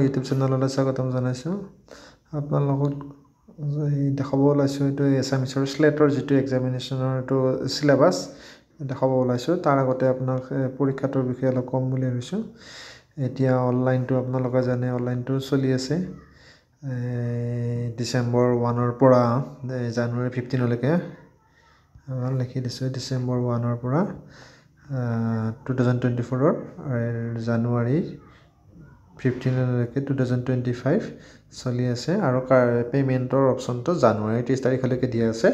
মোৰ ইউটিউব চেনেললৈ স্বাগতম জনাইছোঁ আপোনালোকক দেখাব ওলাইছোঁ এইটো এছামিছৰ স্লেটৰ যিটো এক্সামিনেশ্যনৰ এইটো চিলেবাছ দেখাব ওলাইছোঁ তাৰ আগতে আপোনাক পৰীক্ষাটোৰ বিষয়ে অলপ ক'ম বুলি ভাবিছোঁ এতিয়া অনলাইনটো আপোনালোকে জানে অনলাইনটো চলি আছে ডিচেম্বৰ 1ৰ পৰা জানুৱাৰী 15লৈকে লিখি দিছোঁ ডিচেম্বৰ 1ৰ পৰা 2024ৰ জানুৱাৰী 15লৈকে 2025 চলি আছে আৰু পে'মেণ্টৰ অপশ্যনটো জানুৱাৰী 30 তাৰিখলৈকে দিয়া আছে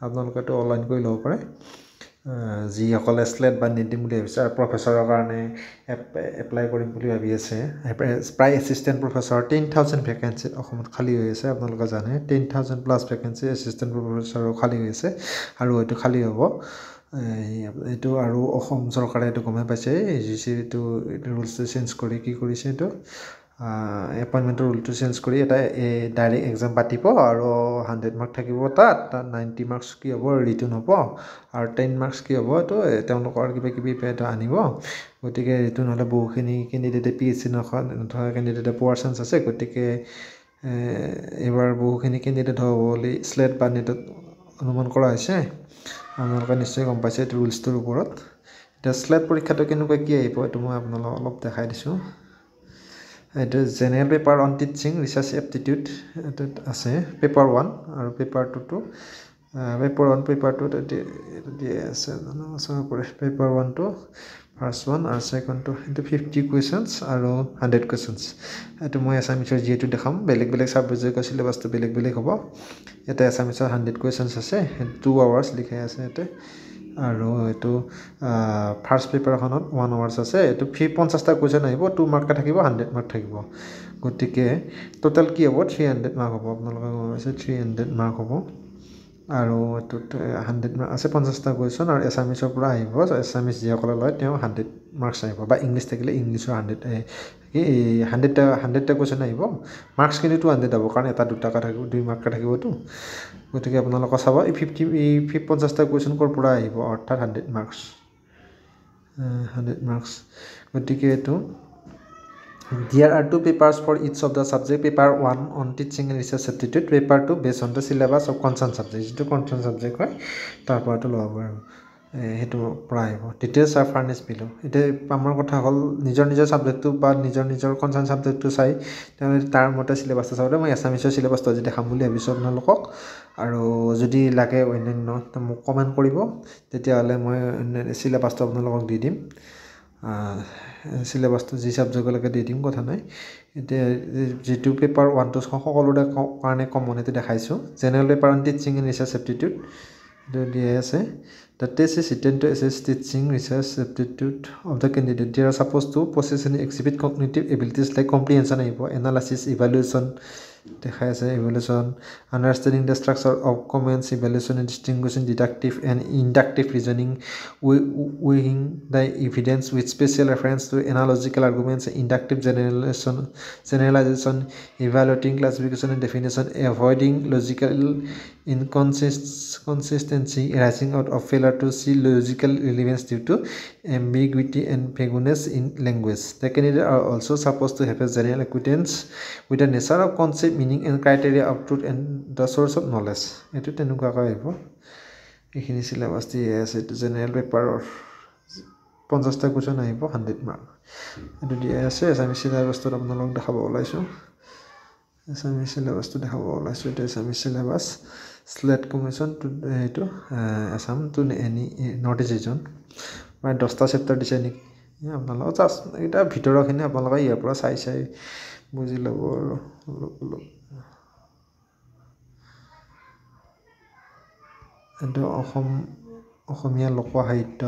আপোনালোকেতো অনলাইন কৰি ল'ব পাৰে যিসকলে স্লেট বা নিদিম বুলি ভাবিছে আৰু প্ৰফেচৰৰ কাৰণে এপ্লাই কৰিম বুলি ভাবি আছে প্ৰায় এছিষ্টেণ্ট প্ৰফেচৰ 10,000 ভেকেঞ্চি অসমত খালী হৈ আছে আপোনালোকে জানে 10,000 প্লাছ ভেকেঞ্চি এছিষ্টেণ্ট প্ৰফেচৰো খালী হৈ আছে আৰু এইটো খালী হ'ব এইটো আৰু অসম চৰকাৰে এইটো গমেই পাইছে এইটো ৰুলছটো চেঞ্জ কৰি কি কৰিছে এইটো এপইণ্টমেণ্টৰ ৰুলটো চেঞ্জ কৰি এটা ডাইৰেক্ট এক্সাম পাতিব আৰু 100 মাৰ্ক থাকিব তাত 90 মাৰ্কছ কি হ'ব ৰিটাৰ্ণ হ'ব আৰু 10 মাৰ্কছ কি হ'ব এইটো তেওঁলোকৰ কিবা এটা আনিব গতিকে ৰিটাৰ্ণ হ'লে বহুখিনি কেণ্ডিডেটে PHC নথকা কেণ্ডিডেটে পোৱাৰ চান্স আছে গতিকে এইবাৰ বহুখিনি কেণ্ডিডেট হ'ব বুলি স্লেট বা নেটত অনুমান কৰা হৈছে আপোনালোকে নিশ্চয় গম পাইছে এইটো ৰুলছটোৰ ওপৰত এতিয়া স্লেট পৰীক্ষাটো কেনেকুৱা কি আহিব এইটো মই আপোনালোকক অলপ দেখাই দিছোঁ এইটো general paper on teaching research aptitude এইটোত আছে পেপাৰ 1 আৰু পেপাৰ 2টো পেপাৰ 1 পেপাৰ 2 দিয়ে আছে পেপাৰ 1টো ফাৰ্ষ্ট 1 আৰু ছেকেণ্ডটো এইটো 50 কুৱেশ্যনছ আৰু 100 কুৱেশ্যনছ এইটো মই এছামিছৰ যিহেতু দেখাম বেলেগ ছাবজেক্টৰ চিলেবাছটো বেলেগ হ'ব ইয়াতে এছামিছৰ 100 কুৱেশ্যনছ আছে 2 আৱাৰ্ছ লিখাই আছে ইয়াতে আৰু এইটো ফাৰ্ষ্ট পেপাৰখনত 1 আৱাৰ্ছ আছে এইটো 50টা কুৱেশ্যন আহিব 2 মাৰ্ক থাকিব 100 মাৰ্ক থাকিব গতিকে টোটেল কি হ'ব 300 মাৰ্ক হ'ব আপোনালোকে গম পাইছে 300 মাৰ্ক হ'ব আৰু এইটোত 100 মাৰ্ক আছে 50টা কুৱেশ্যন আৰু এছামিছৰ পৰা আহিব এছামিছ যিসকলে লয় তেওঁ 100 মাৰ্কছ আহিব বা ইংলিছ থাকিলে ইংলিছৰ 100টা কুৱেশ্যন আহিব মাৰ্কছ কিন্তু 200 হ'ব কাৰণ এটা 2 মাৰ্ক থাকিবতো গতিকে আপোনালোকে চাব এই 50টা কুৱেশ্যন ক'ৰ পৰা আহিব অৰ্থাৎ 100 মাৰ্কছ গতিকে এইটো There are 2 papers for each of the subject. Paper 1 on teaching and research aptitude. Paper 2 based on the syllabus of concerned subject. যিটো concerned subject হয় তাৰ পৰাটো ল'ব আৰু সেইটো পৰা আহিব ডিটেইলছ আৰ ফাৰ্নিছ বিলো এতিয়া আমাৰ কথা হ'ল নিজৰ ছাবজেক্টটো বা নিজৰ কনচাৰ্ণ ছাবজেক্টটো চাই তেওঁলোকে তাৰ মতে চিলেবাছটো চাবলৈ মই এছামিছৰ চিলেবাছটো আজি দেখাম বুলি ভাবিছোঁ আপোনালোকক আৰু যদি লাগে অন্যান্য মোক কমেণ্ট কৰিব তেতিয়াহ'লে মই চিলেবাছটো আপোনালোকক দি দিম চিলেবাছটো যি ছাবজেক্টলৈকে দি দিম কথা নাই এতিয়া যিটো পেপাৰ 1টো সকলোৰে কাৰণে কমন এইটো দেখাইছোঁ general paper on teaching and research aptitude এইটো দিয়া আছে The test is written to assess teaching research aptitude of the candidate. They are supposed to possess and exhibit cognitive abilities like comprehension, analysis, evaluation, understanding the structure of comments, evaluation and distinguishing deductive and inductive reasoning, weighing the evidence with special reference to analogical arguments, inductive generalization, evaluating classification and definition, avoiding logical inconsistency arising out of failure to see logical relevance due to ambiguity and vagueness in language. The candidates are also supposed to have a general acquaintance with the nature of concept, meaning and criteria of truth and the source of knowledge. এইটো তেনেকুৱাকৈ আহিব এইখিনি syllabus দিয়ে আছে এইটো general পেপাৰৰ 50টা question আহিব 100 mark এইটো দিয়া আছে এছামিছ চিলেবাছটো আপোনালোকক দেখাব ওলাইছোঁ এইটো এছামিছ চিলেবাছ স্লেট কমিশ্যন এইটো Assam to any north east region প্ৰায় 10টা চেপ্টাৰ দিছে নেকি আপোনালোকে জাষ্ট এইটা ভিতৰৰখিনি আপোনালোকে ইয়াৰ পৰা চাই বুজি ল'ব আৰু এইটো অসমীয়া লোকসাহিত্য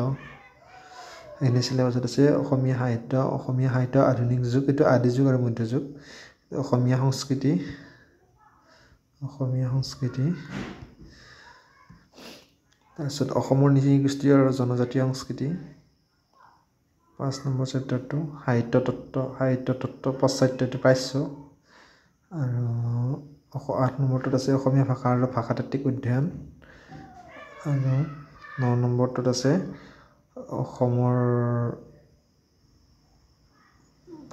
এনে চিলেবাছত আছে অসমীয়া সাহিত্য আধুনিক যুগ এইটো আদি যুগ আৰু মধ্যযুগ অসমীয়া সংস্কৃতি তাৰপিছত অসমৰ নৃগোষ্ঠী আৰু জনজাতীয় সংস্কৃতি 5 নম্বৰ চেপ্টাৰটো সাহিত্য তত্ত্ব পাশ্চাত্যটো প্ৰাচ্য আৰু 8 নম্বৰটোত আছে অসমীয়া ভাষা আৰু ভাষাতাত্ত্বিক অধ্যয়ন আৰু 9 নম্বৰটোত আছে অসমৰ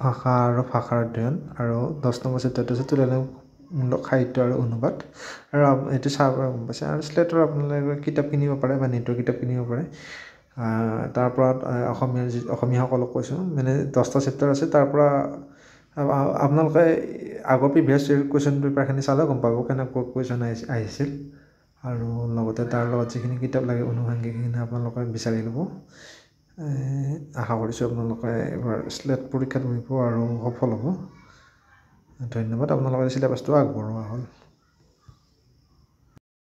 ভাষা আৰু ভাষাৰ অধ্যয়ন আৰু 10 নম্বৰ চেপ্টাৰটো হৈছে তুলনামূলক সাহিত্য আৰু অনুবাদ আৰু এইটো চাব গম পাইছে আৰু শ্লেটৰ আপোনালোকে কিতাপ কিনিব পাৰে বা নেটৰ কিতাপ কিনিব পাৰে তাৰ পৰা অসমীয়াসকলক কৈছোঁ মানে 10টা চেপ্টাৰ আছে তাৰ পৰা আপোনালোকে আগৰ প্ৰিভিয়াছ কুৱেশ্যন পেপাৰখিনি চালে গম পাব কেনেকুৱা কুৱেশ্যন আহিছিল আৰু লগতে তাৰ লগত যিখিনি কিতাপ লাগে অনুষংগিক সেইখিনি আপোনালোকে বিচাৰি ল'ব আশা কৰিছোঁ আপোনালোকে এবাৰ শ্লেট পৰীক্ষাত বহিব আৰু সফল হ'ব ধন্যবাদ আপোনালোকে চিলেবাছটো আগবঢ়োৱা হ'ল